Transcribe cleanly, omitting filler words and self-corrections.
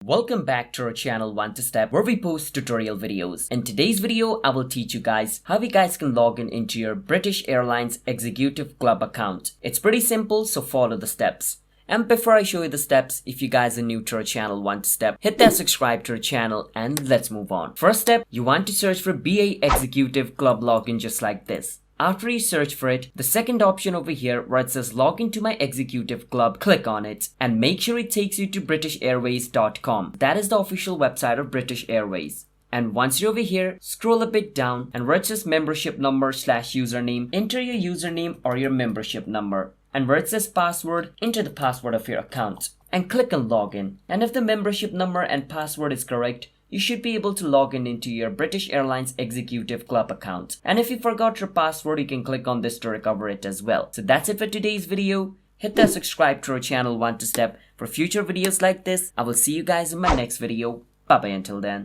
Welcome back to our channel One to Step, where we post tutorial videos. In today's video, I will teach you guys how you guys can log in into your British Airlines Executive Club account. It's pretty simple, so follow the steps. And before I show you the steps, if you guys are new to our channel One to Step, hit that subscribe to our channel and let's move on. First step, you want to search for BA Executive Club login just like this. After you search for it, the second option over here where it says login to my executive club, click on it and make sure it takes you to britishairways.com. That is the official website of British Airways. And once you're over here, scroll a bit down and where it says membership number / username, enter your username or your membership number. And where it says password, enter the password of your account and click on login. And if the membership number and password is correct, you should be able to log in into your British Airlines Executive Club account. And if you forgot your password, you can click on this to recover it as well. So that's it for today's video. Hit that subscribe to our channel One to Step for future videos like this. I will see you guys in my next video. Bye bye until then.